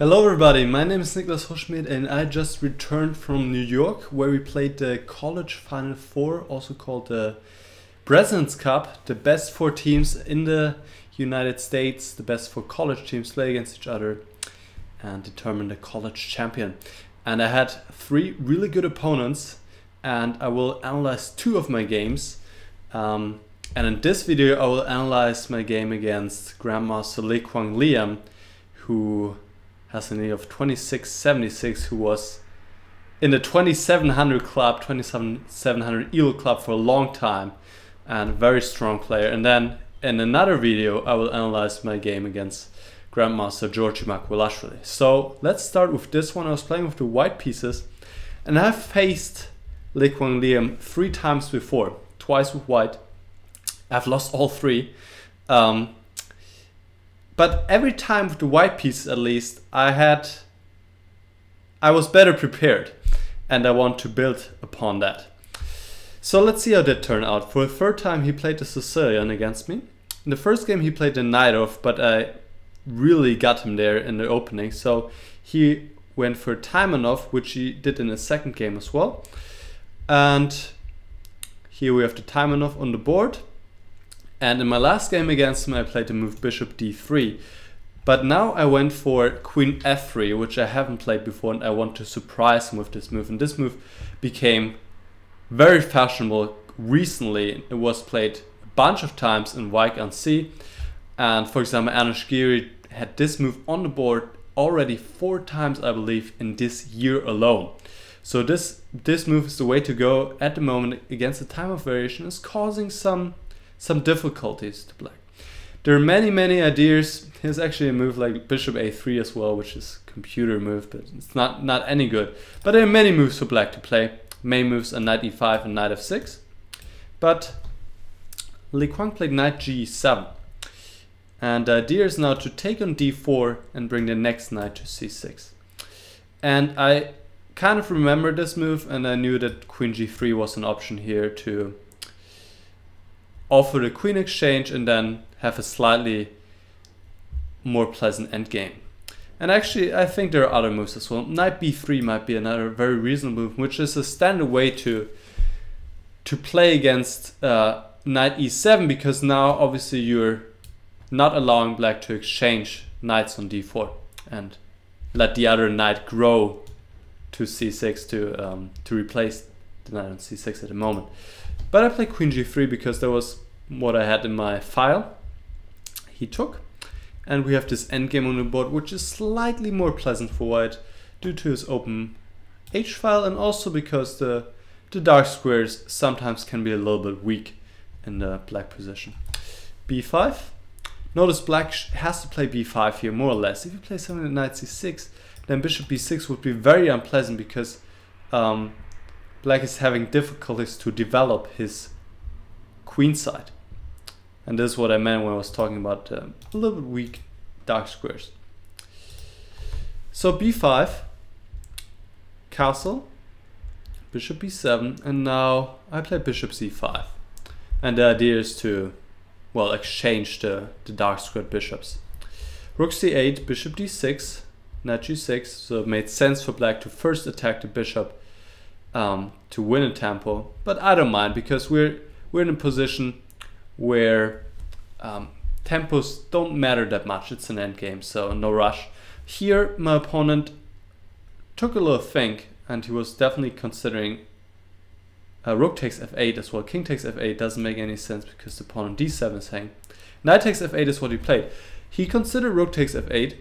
Hello everybody, my name is Niclas Huschenbeth and I just returned from New York where we played the College Final Four, also called the President's Cup. The best four teams in the United States, the best four college teams play against each other and determine the college champion. And I had three really good opponents and I will analyze two of my games. And in this video I will analyze my game against Grandmaster Le Quang Liem, who has a knee of 2676, who was in the 2700 club, 2700 ELO club for a long time, and a very strong player. And then in another video I will analyze my game against Grandmaster Georgi Makvelashvili. So let's start with this one. I was playing with the white pieces and I've faced Le Quang Liem 3 times before, twice with white. I've lost all 3. But every time with the white pieces, at least, I was better prepared and I want to build upon that. So let's see how that turned out. For the third time he played the Sicilian against me. In the first game he played the knight off, but I really got him there in the opening. So he went for Timon off, which he did in the second game as well. And here we have the Timon off on the board. And in my last game against him I played the move Bishop D3. But now I went for Queen F3, which I haven't played before, and I want to surprise him with this move. And this move became very fashionable recently. It was played a bunch of times in White on C. And for example, Anish Giri had this move on the board already 4 times, I believe, in this year alone. So this move is the way to go at the moment against the time of variation. Is causing some difficulties to black. There are many ideas. Here's actually a move like Bishop A3 as well, which is a computer move, but it's not any good. But there are many moves for black to play. Main moves are Knight E5 and Knight F6. But Le Quang played Knight G7. And the idea is now to take on D4 and bring the next knight to C6. And I kind of remember this move, and I knew that Queen G3 was an option here to offer the queen exchange and then have a slightly more pleasant endgame. And actually I think there are other moves as well. Knight B3 might be another very reasonable move, which is a standard way to play against Knight E7, because now obviously you're not allowing black to exchange knights on D4 and let the other knight grow to C6 to replace the knight on C6 at the moment. But I played Queen G3 because that was what I had in my file. He took, and we have this endgame on the board, which is slightly more pleasant for white due to his open H file, and also because the dark squares sometimes can be a little bit weak in the black position. B5. Notice black has to play B5 here, more or less. If you play something like Knight C6, then Bishop B6 would be very unpleasant, because black is having difficulties to develop his queen side. And this is what I meant when I was talking about a little bit weak dark squares. So B5, castle, Bishop B7, and now I play Bishop C5. And the idea is to, well, exchange the dark squared bishops. Rook C8, Bishop D6, Knight G6, so it made sense for black to first attack the bishop to win a tempo, but I don't mind, because we're in a position where tempos don't matter that much. It's an endgame, so no rush. Here my opponent took a little think, and he was definitely considering rook takes f8 as well. King takes f8 doesn't make any sense because the pawn on d7 is hanging. Knight takes f8 is what he played. He considered rook takes f8,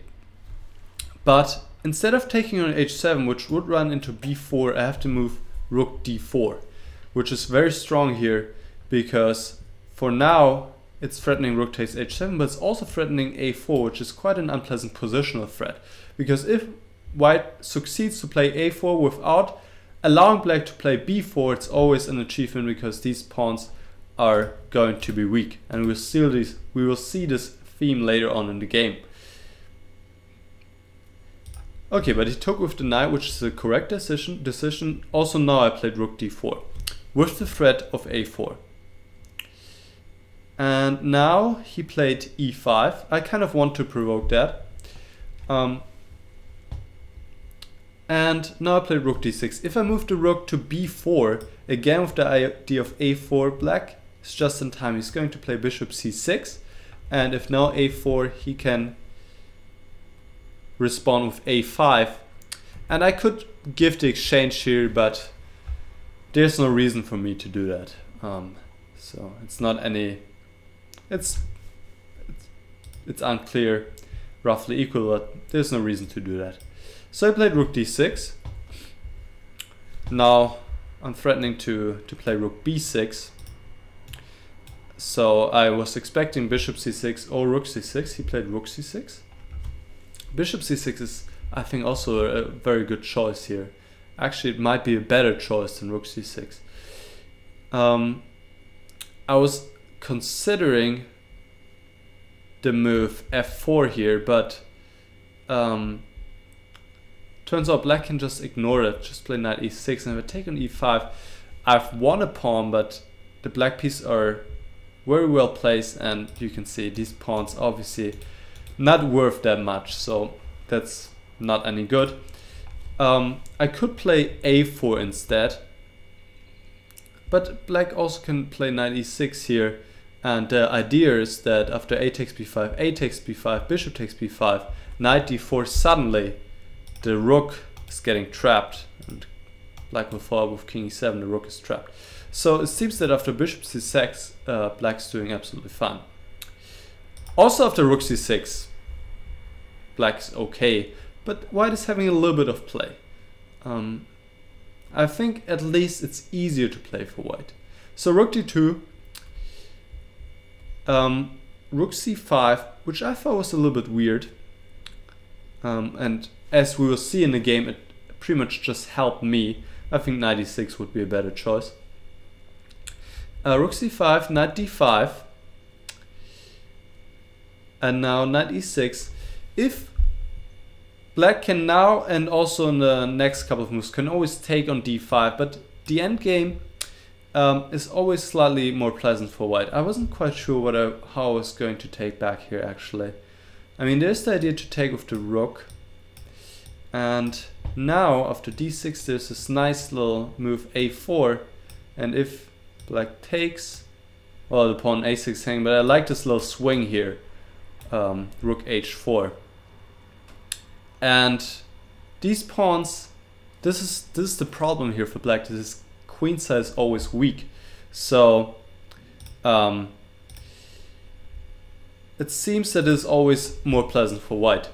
but instead of taking on h7, which would run into b4, I have to move rook d4, which is very strong here, because for now it's threatening rook takes h7, but it's also threatening a4, which is quite an unpleasant positional threat. Because if white succeeds to play a4 without allowing black to play b4, it's always an achievement, because these pawns are going to be weak, and we will see this theme later on in the game. Okay, but he took with the knight, which is the correct decision. Also now I played rook d4 with the threat of a4. And now he played e5. I kind of want to provoke that. And now I played rook d6. If I move the rook to b4, again with the idea of a4, black is just in time. He's going to play bishop c6. And if now a4, he can respond with a5. And I could give the exchange here, but there's no reason for me to do that. So it's not any, it's unclear, roughly equal, but there's no reason to do that. So I played rook d6. Now I'm threatening to play rook b6. So I was expecting bishop c6 or rook c6. He played rook c6. Bishop c6 is, I think, also a very good choice here. Actually, it might be a better choice than rook c6. I was considering the move f4 here, but turns out black can just ignore it, just play knight e6, and if I take on e5, I've won a pawn, but the black pieces are very well placed, and you can see these pawns obviously not worth that much, so that's not any good. I could play a4 instead, but black also can play knight e6 here, and the idea is that after a takes b5, a takes b5, bishop takes b5, knight d4, suddenly the rook is getting trapped, and black will fall with king e7, the rook is trapped. So it seems that after bishop c6, black's doing absolutely fine. Also after rook c6, black's okay, but white is having a little bit of play. I think at least it's easier to play for white. So rook d2, rook c5, which I thought was a little bit weird, and as we will see in the game, it pretty much just helped me. I think knight e6 would be a better choice. Rook c5, knight d5, and now knight e6. If black can now, and also in the next couple of moves, can always take on d5, but the endgame is always slightly more pleasant for white. I wasn't quite sure how I was going to take back here actually. I mean, there's the idea to take with the rook, and now after d6 there's this nice little move a4, and if black takes, well, the pawn a6 hanging, but I like this little swing here, rook h4. And these pawns, this is the problem here for black. This is queen side is always weak, so it seems that it's always more pleasant for white.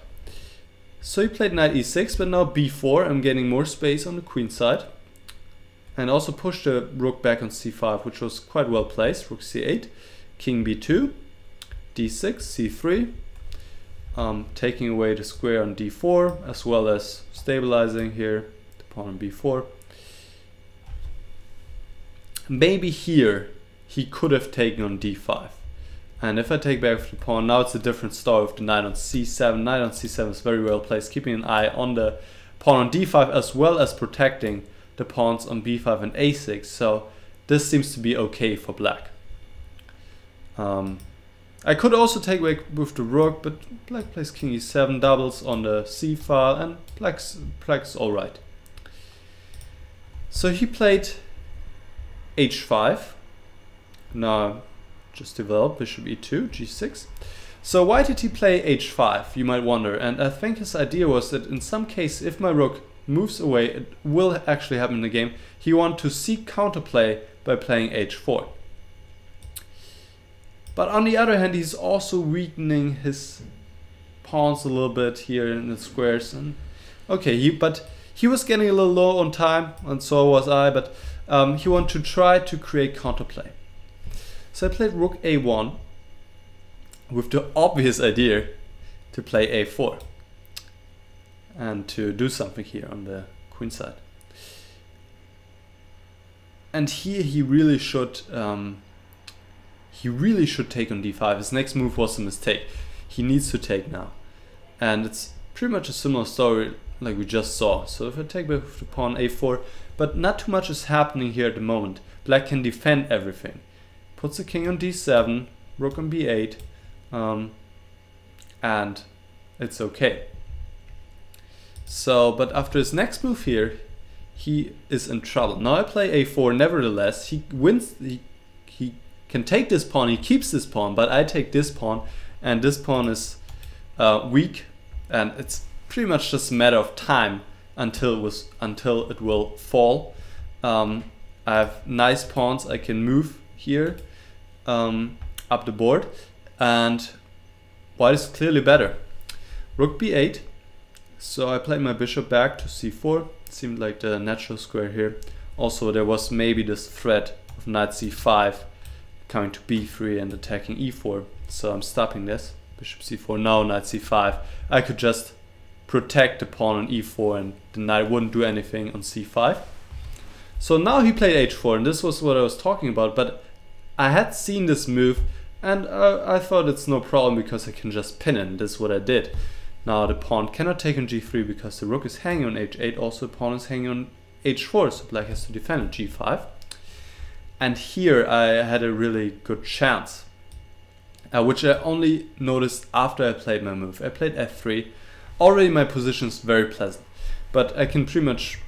So he played knight e6, but now b4. I'm getting more space on the queen side, and also pushed the rook back on c5, which was quite well placed. Rook c8, king b2, d6, c3, taking away the square on d4, as well as stabilizing here the pawn on b4. Maybe here he could have taken on d5, and if I take back with the pawn, now it's a different story with the knight on c7. Knight on c7 is very well placed, keeping an eye on the pawn on d5 as well as protecting the pawns on b5 and a6, so this seems to be okay for black. I could also take back with the rook, but black plays king e7, doubles on the c file, and black's alright. So he played h5. Now just develop bishop e2, g6. So why did he play h5, you might wonder, and I think his idea was that in some case, if my rook moves away, it will actually happen in the game, he wanted to seek counterplay by playing h4. But on the other hand, he's also weakening his pawns a little bit here in the squares. And okay, but he was getting a little low on time, and so was I, but he wanted to try to create counterplay. So I played rook a1 with the obvious idea to play a4 and to do something here on the queen side. And here he really should take on d5. His next move was a mistake. He needs to take now, and it's pretty much a similar story like we just saw. So if I take back with the pawn a4, but not too much is happening here at the moment. Black can defend everything. Puts the king on d7, rook on b8, and it's okay. So, but after his next move here, he is in trouble. Now I play a4, nevertheless. He wins, he can take this pawn, he keeps this pawn, but I take this pawn, and this pawn is weak, and it's pretty much just a matter of time until it will fall. I have nice pawns I can move here up the board, and white is clearly better. Rook b8. So I played my bishop back to c4. Seemed like the natural square here. Also, there was maybe this threat of knight c5 coming to b3 and attacking e4. So I'm stopping this. Bishop c4, now knight c5. I could just protect the pawn on e4 and the knight wouldn't do anything on c5. So now he played h4, and this was what I was talking about. But I had seen this move, and I thought it's no problem because I can just pin it. This is what I did. Now the pawn cannot take on g3 because the rook is hanging on h8. Also, the pawn is hanging on h4, so black has to defend on g5. And here I had a really good chance, which I only noticed after I played my move. I played f3. Already my position is very pleasant, but I can pretty much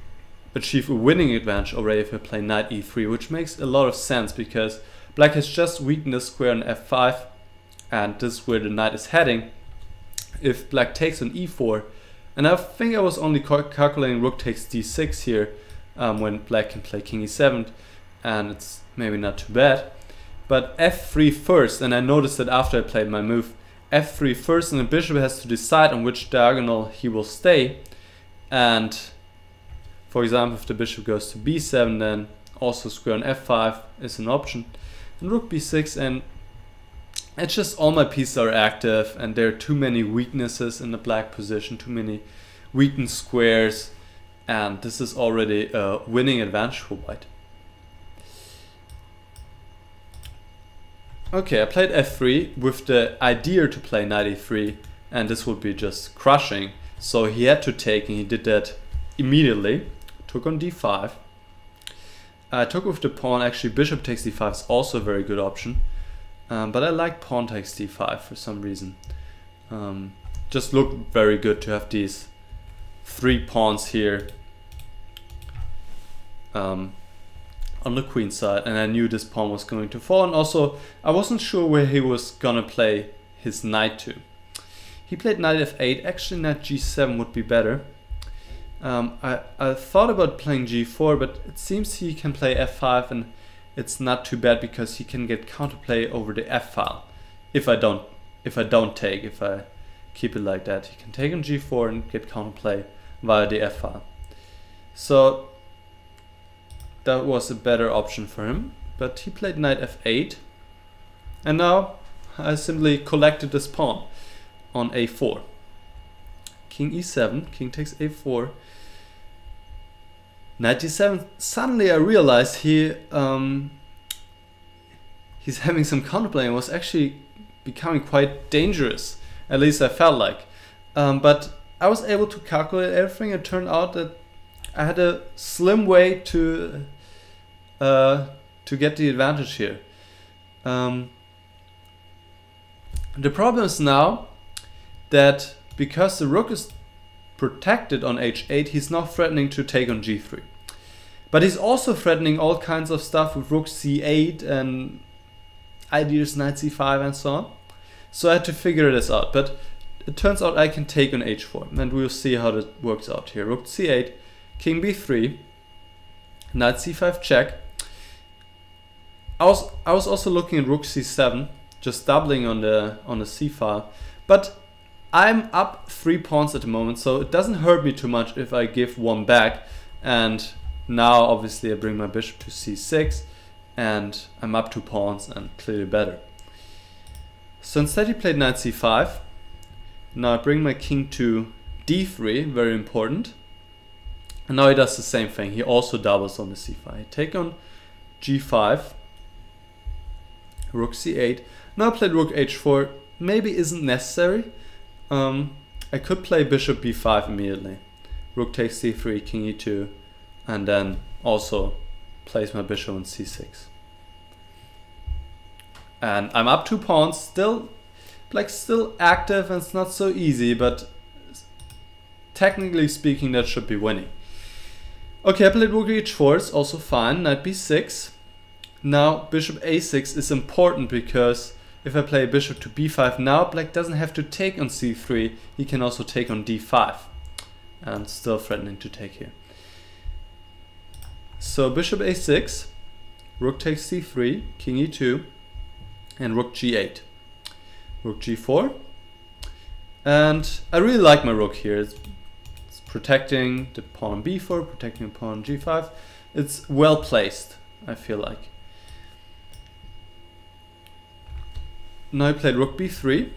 achieve a winning advantage already if I play knight e3, which makes a lot of sense because black has just weakened the square on f5, and this is where the knight is heading. If black takes on e4, and I think I was only calculating rook takes d6 here, when black can play king e7, and it's maybe not too bad. But f3 first, and I noticed that after I played my move, f3 first, and the bishop has to decide on which diagonal he will stay. And for example, if the bishop goes to b7, then also square on f5 is an option, and rook b6, and it's just all my pieces are active, and there are too many weaknesses in the black position, too many weakened squares, and this is already a winning advantage for white. Okay, I played f3 with the idea to play knight e3, and this would be just crushing. So he had to take, and he did that immediately. Took on d5. I took with the pawn. Actually, bishop takes d5 is also a very good option. But I like pawn takes d5 for some reason. Just looked very good to have these 3 pawns here on the queen side, and I knew this pawn was going to fall, and also I wasn't sure where he was gonna play his knight to. He played knight f8. Actually, knight g7 would be better. I thought about playing g4, but it seems he can play f5, and it's not too bad because he can get counterplay over the f file. If I keep it like that, he can take on g4 and get counterplay via the f file. So that was a better option for him. But he played knight f8, and now I simply collected this pawn on a4. King e7, king takes a4. Knight d7. Suddenly I realized he's having some counterplay and was actually becoming quite dangerous. At least I felt like. But I was able to calculate everything. It turned out that I had a slim way to get the advantage here. The problem is now that because the rook is protected on h8, he's now threatening to take on g3. But he's also threatening all kinds of stuff with rook c8 and ideas knight c5 and so on. So I had to figure this out. But it turns out I can take on h4, and we'll see how that works out here. Rook c8, king b3, knight c5 check. I was also looking at rook c7, just doubling on the c file, but I'm up 3 pawns at the moment, so it doesn't hurt me too much if I give one back. And now obviously I bring my bishop to c6, and I'm up 2 pawns and clearly better. So instead he played knight c5. Now I bring my king to d3, very important. And now he does the same thing. He also doubles on the c file. I take on g5, rook c8. Now I played rook h4. Maybe isn't necessary. I could play bishop b5 immediately. Rook takes c3, king e2, and then also place my bishop on c6. And I'm up 2 pawns. Still, black's still active, and it's not so easy, but technically speaking, that should be winning. Okay, I played rook h4, it's also fine. Knight b6. Now bishop a6 is important because if I play bishop to b5 now, black doesn't have to take on c3, he can also take on d5. And still threatening to take here. So bishop a6, rook takes c3, king e2, and rook g8. Rook g4. And I really like my rook here. It's protecting the pawn on b4, protecting the pawn on g5. It's well placed, I feel like. Now I played rook b3.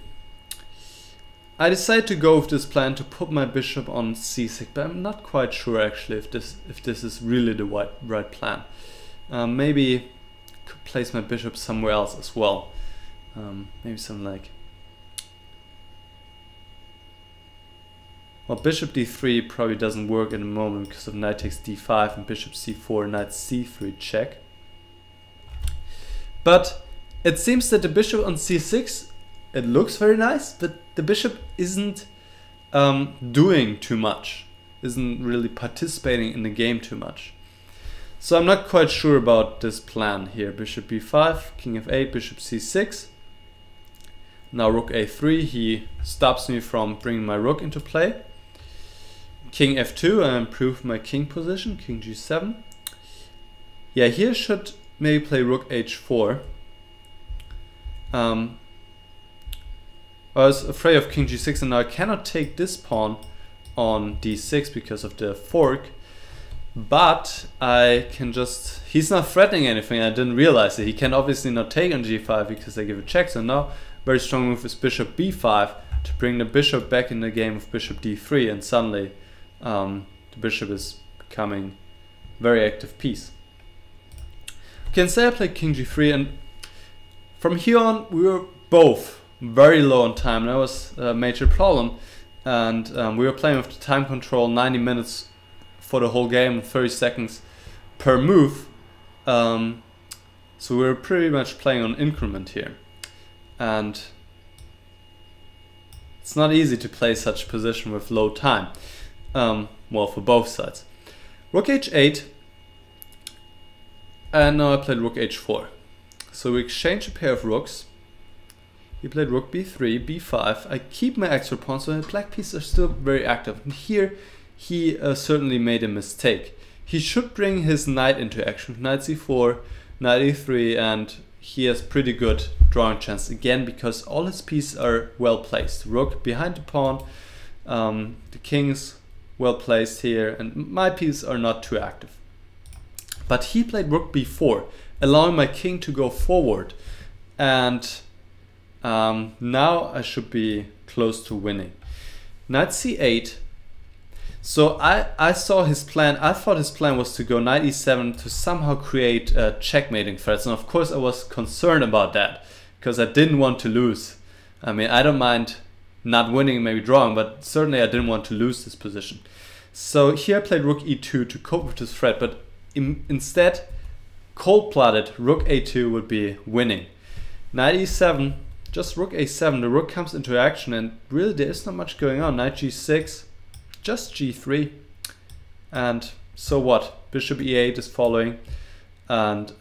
I decided to go with this plan to put my bishop on c6, but I'm not quite sure actually if this is really the right plan. Maybe could place my bishop somewhere else as well. Maybe something like, well, bishop d3 probably doesn't work at the moment because of knight takes d5 and bishop c4, knight c3 check. But it seems that the bishop on c6, it looks very nice, but the bishop isn't doing too much, isn't really participating in the game too much. So I'm not quite sure about this plan here. Bishop b5, king f8, bishop c6. Now rook a3, he stops me from bringing my rook into play. King f2, I improve my king position, king g7. Yeah, here should maybe play rook h4. I was afraid of king g6 and now I cannot take this pawn on d6 because of the fork. But I can just, he's not threatening anything, I didn't realize it. He can obviously not take on g5 because I give a check. So now very strong move is bishop b5 to bring the bishop back in the game of bishop d3, and suddenly the bishop is becoming a very active piece. Okay, instead I played king g3, and from here on we were both very low on time. That was a major problem, and we were playing with the time control 90 minutes for the whole game, 30 seconds per move. So we were pretty much playing on increment here, and it's not easy to play such position with low time. Well, for both sides. Rook h8, and now I played rook h4. So we exchange a pair of rooks. He played rook b3, b5. I keep my extra pawns, so the black pieces are still very active. And here he certainly made a mistake. He should bring his knight into action. Knight c4, knight e3, and he has pretty good drawing chance again because all his pieces are well placed. Rook behind the pawn, the king's well placed here, and my pieces are not too active. But he played rook b4, allowing my king to go forward, and now I should be close to winning. Knight c8. So I saw his plan. I thought his plan was to go knight e7 to somehow create checkmating threats, and of course I was concerned about that because I didn't want to lose. I mean, I don't mind not winning and maybe drawing, but certainly I didn't want to lose this position. So here I played rook e2 to cope with this threat, but instead cold-blooded rook a2 would be winning. Knight e7, just rook a7, the rook comes into action, and really there is not much going on. Knight g6, just g3, and so what? Bishop e8 is following, and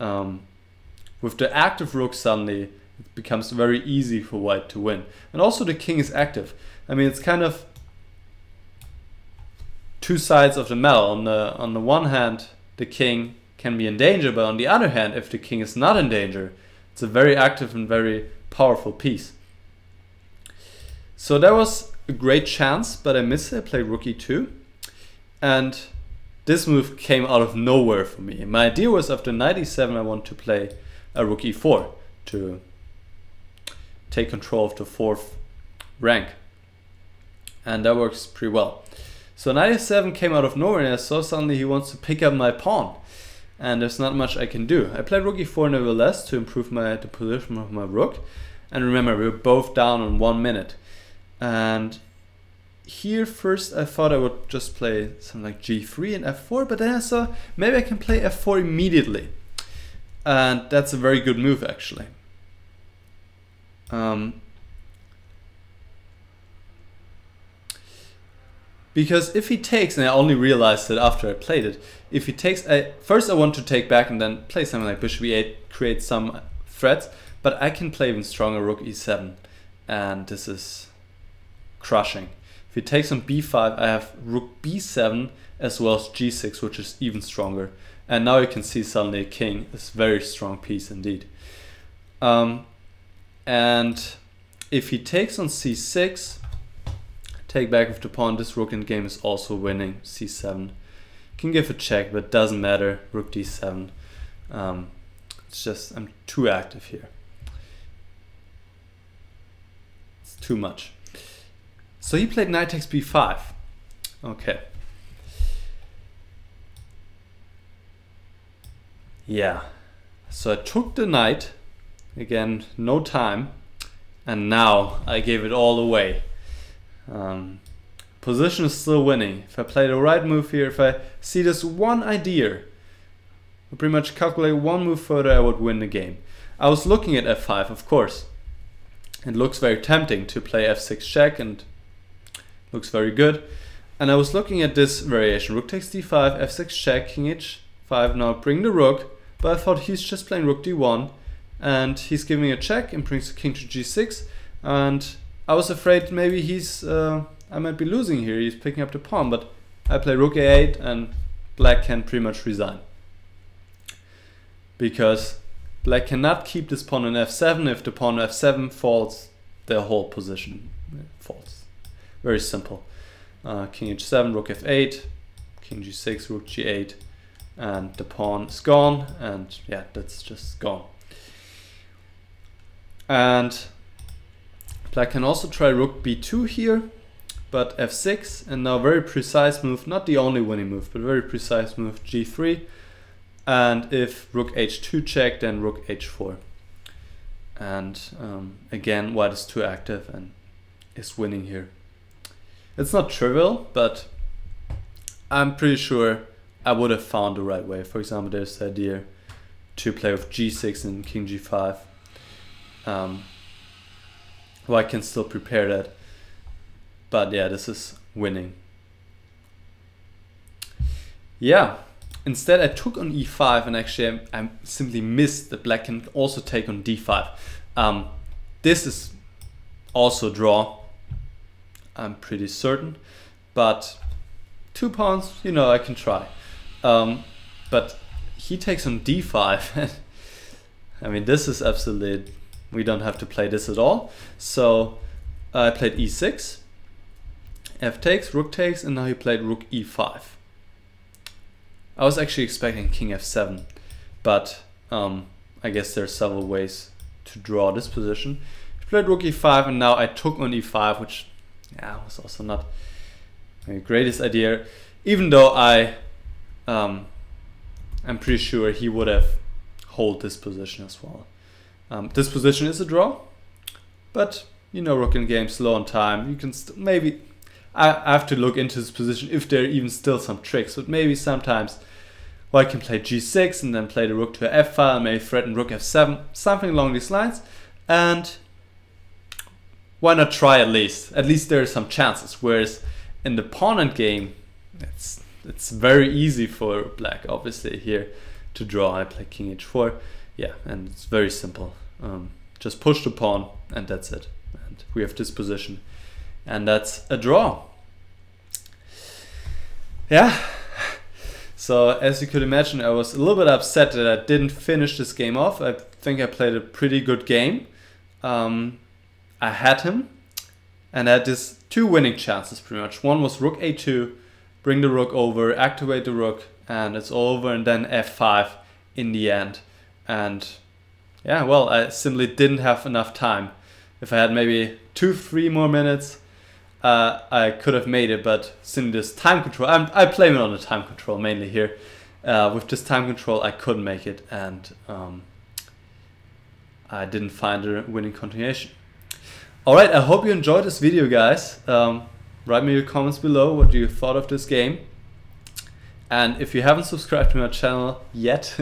with the active rook suddenly it becomes very easy for white to win. And also the king is active. I mean, it's kind of two sides of the medal. On the one hand, the king can be in danger, but on the other hand, if the king is not in danger, it's a very active and very powerful piece. So that was a great chance, but I missed it. I played rook e2, and this move came out of nowhere for me. My idea was after knight e7 I want to play a rook e4 to take control of the fourth rank, and that works pretty well. So knight e7 came out of nowhere, and I saw suddenly he wants to pick up my pawn, and there's not much I can do. I played rook e4 nevertheless to improve the position of my rook, and remember we were both down on 1 minute. And here first I thought I would just play something like g3 and f4, but then I saw maybe I can play f4 immediately, and that's a very good move actually. Because if he takes, and I only realized it after I played it, if he takes, first I want to take back and then play something like bishop e8, create some threats, but I can play even stronger rook e7, and this is crushing. If he takes on b5, I have rook b7 as well as g6, which is even stronger. And now you can see suddenly a king is a very strong piece indeed. And if he takes on c6, take back with the pawn, this rook in game is also winning. c7 can give a check, but doesn't matter. Rook d7. It's just I'm too active here. It's too much. So he played knight takes b5. Okay. Yeah. So I took the knight. Again, no time. And now I gave it all away. Position is still winning. If I play the right move here, if I see this one idea, I pretty much calculate one move further, I would win the game. I was looking at f5, of course. It looks very tempting to play f6 check and looks very good. And I was looking at this variation. Rook takes d5, f6 check, king h5, now bring the rook. But I thought he's just playing rook d1 and he's giving a check and brings the king to g6. And I was afraid maybe he's, I might be losing here. He's picking up the pawn, but I play rook a8 and black can pretty much resign. Because black cannot keep this pawn on f7. If the pawn on f7 falls, the whole position falls. Very simple. King h7, rook f8, king g6, rook g8, and the pawn is gone, and yeah, that's just gone. And black can also try rook b2 here, but f6, and now very precise move, not the only winning move, but very precise move, g3. And if rook h2 check, then rook h4. And again, white is too active and is winning here. It's not trivial, but I'm pretty sure I would have found the right way. For example, there's the idea to play with g6 and king g5. White can still prepare that. But yeah, this is winning. Yeah. Instead, I took on e5, and actually I simply missed that black can also take on d5. This is also a draw, I'm pretty certain, but 2 pawns, you know, I can try. But he takes on d5. I mean, this is absolutely, we don't have to play this at all. So I played e6, f takes, rook takes, and now he played rook e5. I was actually expecting king f7, but I guess there are several ways to draw this position. He played rook e5, and now I took on e5, which was also not the greatest idea, even though I'm pretty sure he would have hold this position as well. This position is a draw, but you know, rook in game, slow on time. You can maybe, I have to look into this position if there are even still some tricks, but maybe sometimes white can play g6 and then play the rook to f5, maybe threaten rook f7, something along these lines. And why not try at least? At least there are some chances. Whereas in the pawn end game, it's very easy for black, obviously, here to draw. I play king h4, yeah, and it's very simple. Just push the pawn and that's it. And we have this position, and that's a draw. Yeah. So as you could imagine, I was a little bit upset that I didn't finish this game off. I think I played a pretty good game. I had him, and I had these 2 winning chances pretty much. One was rook a2, bring the rook over, activate the rook, and it's over, and then f5 in the end. And yeah, well, I simply didn't have enough time. If I had maybe 2-3 more minutes, I could have made it, but since this time control, I blame it on the time control mainly here. With this time control, I couldn't make it, and I didn't find a winning continuation. Alright, I hope you enjoyed this video, guys. Write me your comments below what you thought of this game. And if you haven't subscribed to my channel yet,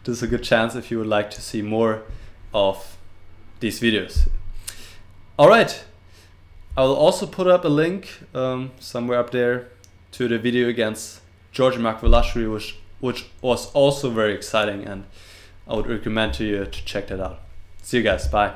this is a good chance if you would like to see more of these videos. Alright. I will also put up a link somewhere up there to the video against Georgi Makvelashvili, which was also very exciting, and I would recommend to you to check that out. See you guys, bye.